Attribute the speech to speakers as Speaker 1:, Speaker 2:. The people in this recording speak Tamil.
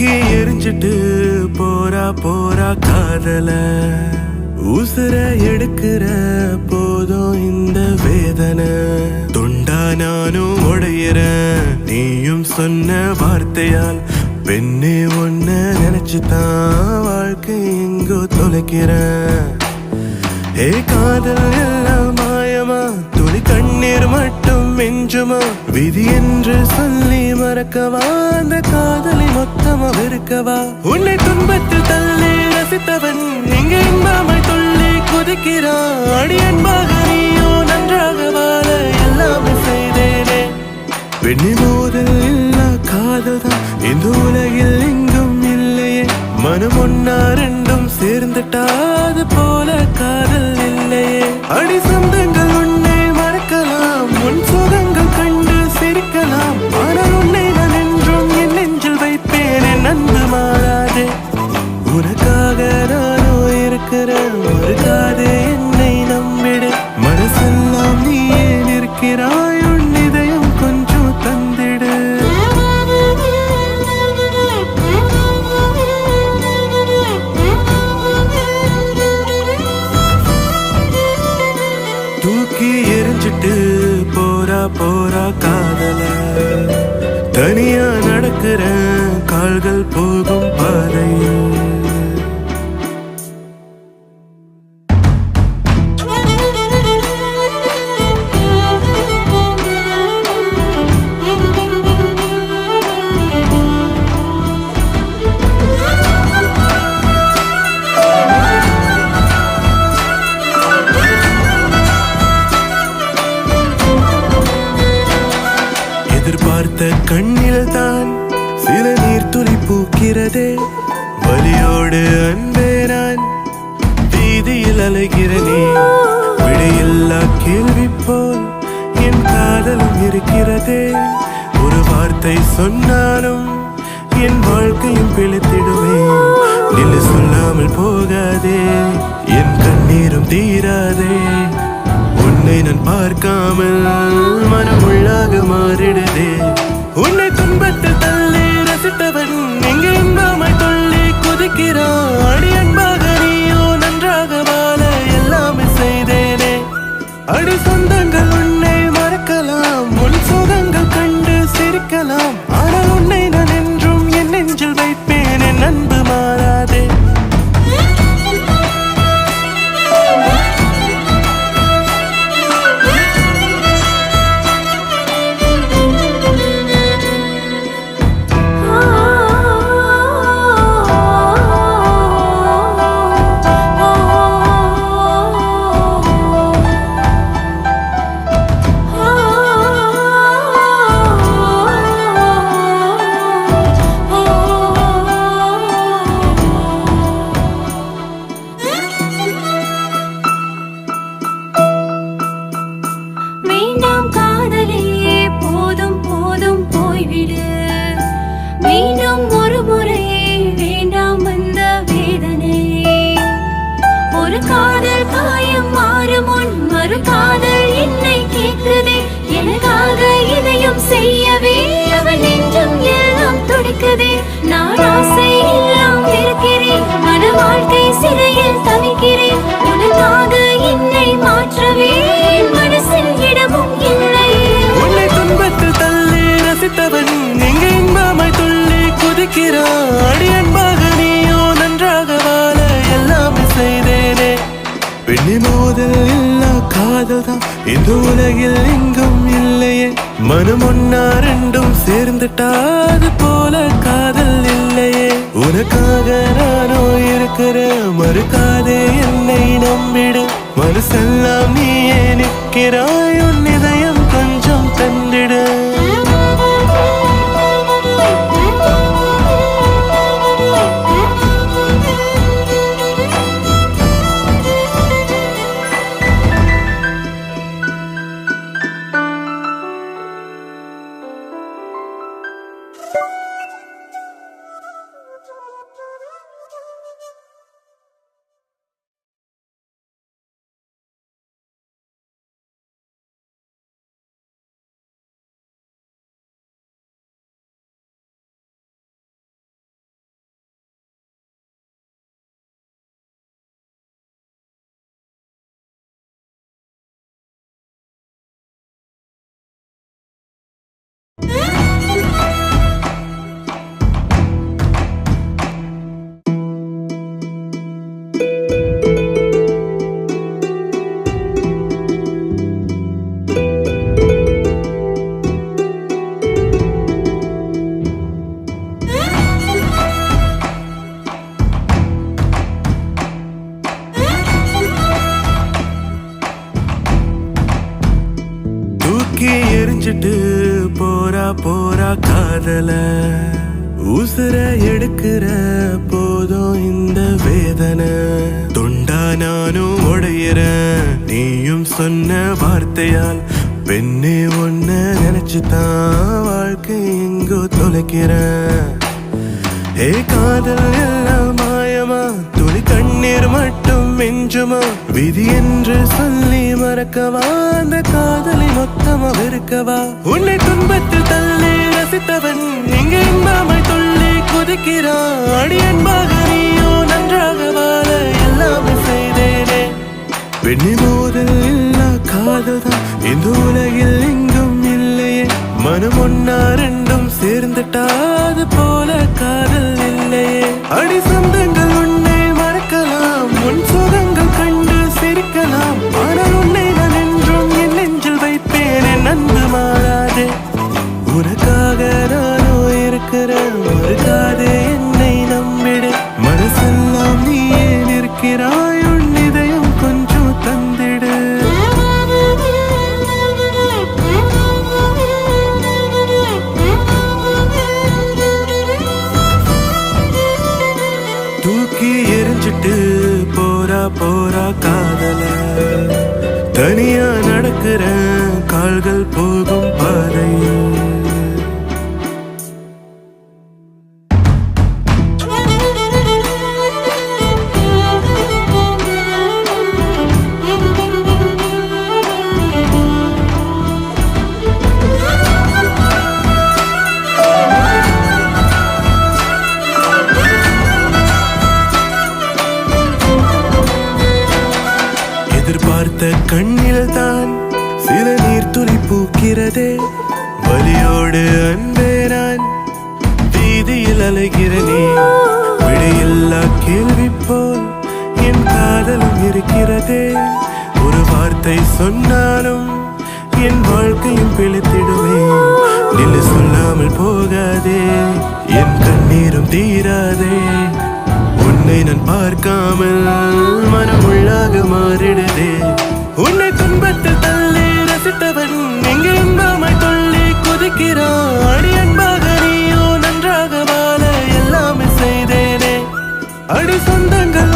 Speaker 1: தூக்கி எரிஞ்சிட்டு போரா போரா காதல உசுர எடுக்கிற போதும் இந்த வேதனை தொண்டா நானும் உடையிறேன் நீயும் சொன்ன வார்த்தையால் பெண்ணே ஒன்ன நினைச்சுதான் வாழ்க்கை எங்கோ தொலைக்கிறேன் ஏ காதல் எல்லாம் மாயமா துளி கண்ணீர் மட்டும் மிஞ்சுமா விதி என்று சொல்லி மறக்கவா அந்த காதலை மொத்தமா வெறுக்கவா உன்னை துன்பத்தில் தள்ளி ரசித்தவன் இங்க இன்பமாய் துள்ளி குதிக்கிறான் அடி அன்பாக நீயோ நன்றாக வாழ எல்லாமே செய்தேனே பெண்ணி மோதல் இல்லா காதல் தான் இந்த உலகில் எங்கும் இல்லையே மனம் ஒன்னா ரெண்டும் சேர்ந்துட்டாது போல காதல் இல்லையே அடி சொந்தங்கள் உன்னை மறக்கலாம் உன் சுகங்கள் கண்டு சிரிக்கலாம் ஆனால் உன்னை நான் என்றும் என் நெஞ்சில் வைப்பேன் என் அன்பு மாறாதே உனக்காக நானோ இருக்கிறேன் மறுக்காதே என்னை நம்பிடு மனசெல்லாம் நீயே நிற்கிறாய் உன் இதயம் கொஞ்சம் தந்திடு தூக்கி எரிஞ்சிட்டு போரா போரா காதல தனியா நடக்கிற கால்கள் போகும் பாதையில் எதிர்பார்த்த கண்ணில் தான் சில நீர் துளி பூக்கிறதே வலியோடு அன்பே நான் வீதியில் அலைகிறனே விடையில்லா கேள்வி போல் என் காதலும் இருக்கிறதே ஒரு வார்த்தை சொன்னாலும் என் வாழ்க்கையும் பிழைத்திடுமே நில்லு சொல்லாமல் போகாதே என் கண்ணீரும் தீராதே உன்னை நான் பார்க்காமல் மனம் உள்ளாக மாறிடுதே உன்னை துன்பத்தில் தள்ளி ரசித்தவன் எங்க இன்பமாய் துள்ளி குதிக்கிறான் அடி அன்பாக நீயோ நன்றாக வாழ எல்லாமே செய்தேனே அடி சொந்தங்கள் உன்னை மறக்கலாம் உன் சுகங்கள் கண்டு சிரிக்கலாம் ஆனால் உன்னை நான் என்றும் என் நெஞ்சில் வைப்பேன் என் அன்பு மாறாதே
Speaker 2: மீண்டும் ஒரு முறை வேண்டாம் அந்த வேதனை ஒரு காதல் காயம் மாறும் முன் மறு காதல் என்னை கேட்குதே எனக்காக இதையும் செய்யவே அவன் நெஞ்சம் எல்லாம் துடிக்குதே நான் ஆசை எல்லாம் இருக்கிறேன் மன வாழ்க்கை சிறையில் தவிக்கிறேன் உனக்காக என்னை மாற்றவே என் மனசில் இடமும் இல்லை
Speaker 1: உன்னை துன்பத்தில் தள்ளி ரசித்தவன் நீங்க இன்பமாய் துள்ளி குதிக்கிறான் அடி அன்பாக நீயோ நன்றாக வாழ எல்லாமே செய்தேனே பெண்ணி மோதல் இல்லா காதல் தான் இந்த உலகில் எங்கும் இல்லையே மனம் ஒன்னா ரெண்டும் சேர்ந்துட்டாது போல காதல் இல்லையே உனக்காக நானோ இருக்கிற மறுக்காதே என்னை நம்பிடு மனசெல்லாம் நீயே நிற்கிறாய் உன் இதயம் கொஞ்சம் தந்திடு காதல உசுர எடுக்கிற போதும் இந்த வேதனை துண்டா நானும் உடையிறேன் நீயும் சொன்ன வார்த்தையால் பெண்ணே ஒன்ன நினைச்சுதான் வாழ்க்கை எங்கோ தொலைக்கிறேன் ஏ காதல் எல்லாம் மாயமா துளி கண்ணீர் மட்டும் மிஞ்சுமா விதி என்று சொல்லி மறக்கவா அந்த காதலை மொத்தமா வெறுக்கவா உன்னை துன்பத்தில் தள்ளி ரசித்தவன் இங்க இன்பமாய் துள்ளி குதிக்கிறான் அடி அன்பாக நீயோ நன்றாக வாழ எல்லாமே செய்தேனே பெண்ணி மோதல் இல்லா காதல் தான் இந்த உலகில் எங்கும் இல்லையே மனம் ஒன்னா ரெண்டும் சேர்ந்துட்டாது போல காதல் இல்லையே அடி சொந்தங்கள் உன்னை மறக்கலாம் உன் சுகங்கள் கண்டு சிரிக்கலாம் ஆனால் உன்னை நான் என்றும் என் நெஞ்சில் வைப்பேன் என் அன்பு மாறாதே உனக்காக நானோ இருக்கிறேன் மறுக்காதே என்னை நம்பிடு மனசெல்லாம் நீயே நிற்கிறாய் உன் இதயம் கொஞ்சம் தந்திடு தூக்கி எரிஞ்சிட்டு போறா போறா காதல தனியா நடக்கிற கால்கள் போகும் பாதையில் எதிர்பார்த்த கண்ணில் தான் சில நீர் துளி பூக்கிறதே வலியோடு அன்பே நான் வீதியில் அலைகிறனே விடையில்லா கேள்வி போல் என் காதலும் இருக்கிறதே ஒரு வார்த்தை சொன்னாலும் என் வாழ்க்கையும் பிழைத்திடுமே நில்லு சொல்லாமல் போகாதே என் கண்ணீரும் தீராதே உன்னை நான் பார்க்காமல் மனம் உள்ளாக மாறிடுதே உன்னை துன்பத்தில் தள்ளி ரசித்தவன் எங்கே இன்பமாய் துள்ளி குதிக்கிறான் அடி அன்பாக நீயோ நன்றாக வாழ எல்லாமே செய்தேனே அடி சொந்தங்கள்